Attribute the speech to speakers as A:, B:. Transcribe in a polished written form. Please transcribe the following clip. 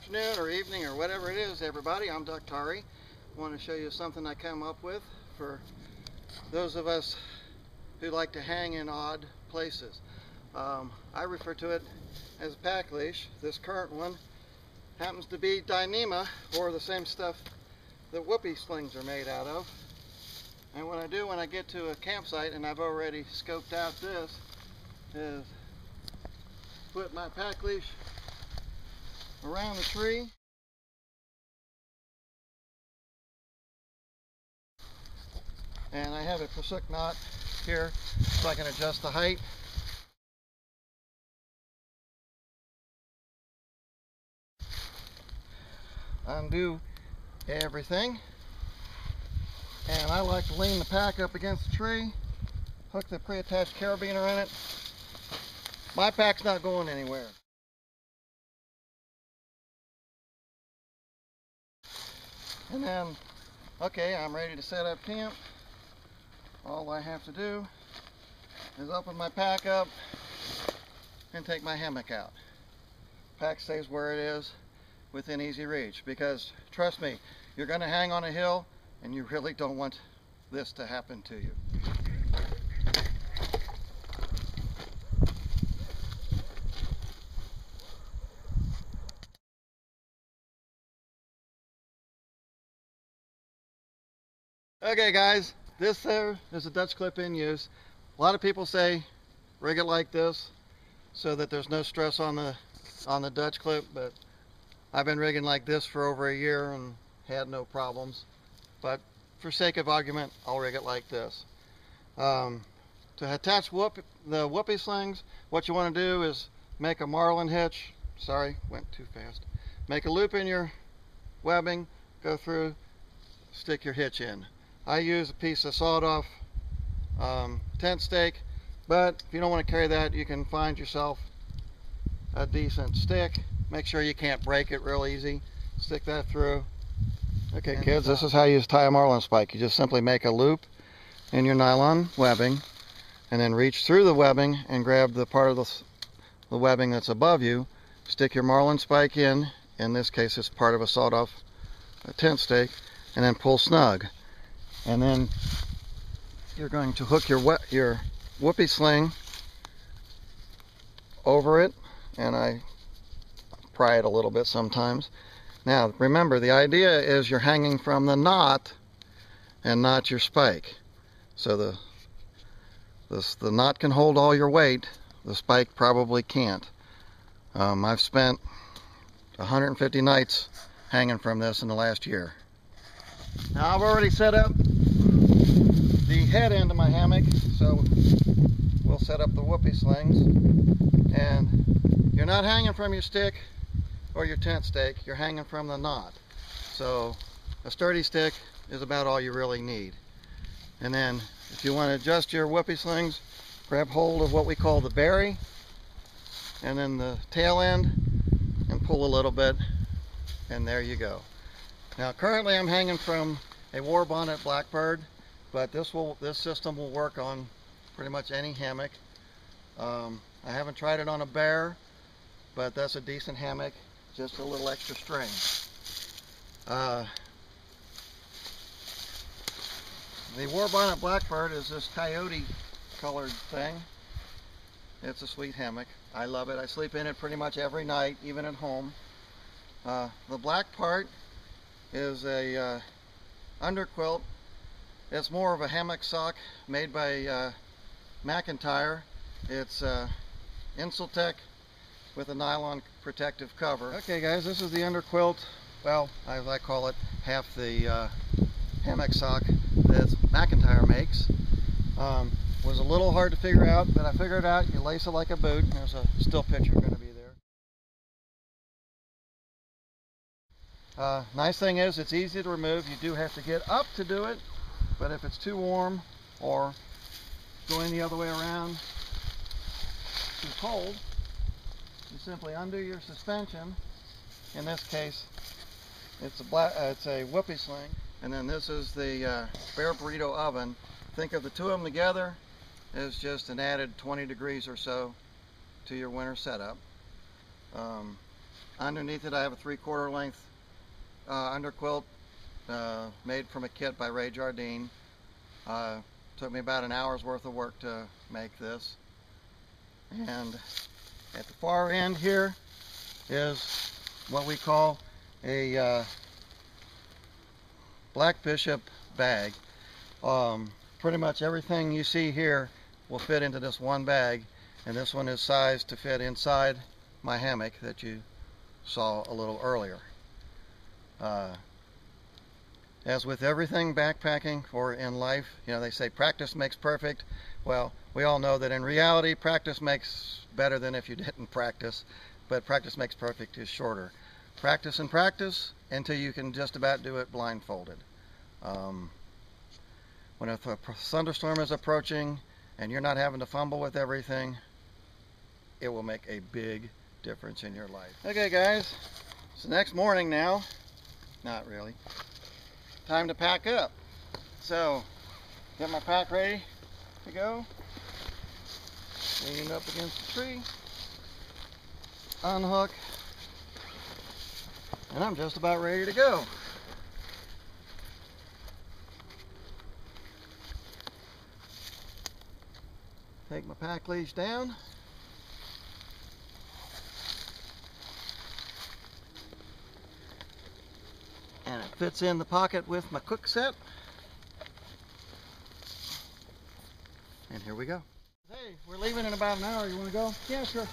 A: afternoon or evening or whatever it is, everybody. I'm Doctari. I want to show you something I come up with for those of us who like to hang in odd places. I refer to it as a pack leash. This current one happens to be Dyneema, or the same stuff that whoopee slings are made out of. And what I do when I get to a campsite and I've already scoped out this is put my pack leash around the tree, and I have a Prusik knot here so I can adjust the height. Undo everything, and I like to lean the pack up against the tree, hook the pre-attached carabiner in it. My pack's not going anywhere. And then, okay, I'm ready to set up camp. All I have to do is open my pack up and take my hammock out. Pack stays where it is within easy reach, because trust me, you're going to hang on a hill and you really don't want this to happen to you. Okay guys, this there is a Dutch clip in use. A lot of people say rig it like this so that there's no stress on the Dutch clip, but I've been rigging like this for over a year and had no problems. But for sake of argument, I'll rig it like this. To attach the whoopee slings, what you want to do is make a marlin hitch. Sorry, went too fast. Make a loop in your webbing, go through, stick your hitch in. I use a piece of sawed-off tent stake, but if you don't want to carry that, you can find yourself a decent stick. Make sure you can't break it real easy. Stick that through. Okay kids, this is how you tie a marlin spike. You just simply make a loop in your nylon webbing and then reach through the webbing and grab the part of the webbing that's above you. Stick your marlin spike in this case it's part of a sawed-off tent stake, and then pull snug. And then you're going to hook your whoopee sling over it, and I pry it a little bit sometimes. Now remember, the idea is you're hanging from the knot and not your spike. So the knot can hold all your weight, the spike probably can't. I've spent 150 nights hanging from this in the last year. Now I've already set up the head end of my hammock, so we'll set up the whoopee slings. And you're not hanging from your stick or your tent stake, you're hanging from the knot. So a sturdy stick is about all you really need. And then if you want to adjust your whoopee slings, grab hold of what we call the berry and then the tail end and pull a little bit, and there you go. Now currently I'm hanging from a war bonnet blackbird, but this system will work on pretty much any hammock. I haven't tried it on a bear, but that's a decent hammock, just a little extra string. The war bonnet blackbird is this coyote colored thing. It's a sweet hammock. I love it. I sleep in it pretty much every night, even at home. The black part is a underquilt. It's more of a hammock sock made by McIntyre. It's Insultech with a nylon protective cover. Okay guys, this is the underquilt, well, as I call it, half the hammock sock that McIntyre makes. Was a little hard to figure out, but I figured it out. You lace it like a boot. There's a still picture going to be there. Nice thing is it's easy to remove. You do have to get up to do it, but if it's too warm or going the other way around too cold, you simply undo your suspension. In this case it's a whoopee sling, and then this is the Bear Burrito oven. Think of the two of them together as just an added 20 degrees or so to your winter setup. Underneath it I have a 3/4 length underquilt made from a kit by Ray Jardine. Took me about an hour's worth of work to make this. And at the far end here is what we call a Black Bishop bag. Pretty much everything you see here will fit into this one bag, and this one is sized to fit inside my hammock that you saw a little earlier. As with everything backpacking or in life, you know, they say practice makes perfect. Well, we all know that in reality practice makes better than if you didn't practice, but practice makes perfect is shorter. Practice and practice until you can just about do it blindfolded. When a thunderstorm is approaching and you're not having to fumble with everything, it will make a big difference in your life. Okay guys, it's the next morning now. Not really. Time to pack up. So, get my pack ready to go. Lean up against the tree. Unhook. And I'm just about ready to go. Take my pack leash down. And it fits in the pocket with my cook set. And here we go. Hey, we're leaving in about an hour. You want to go? Yeah, sure.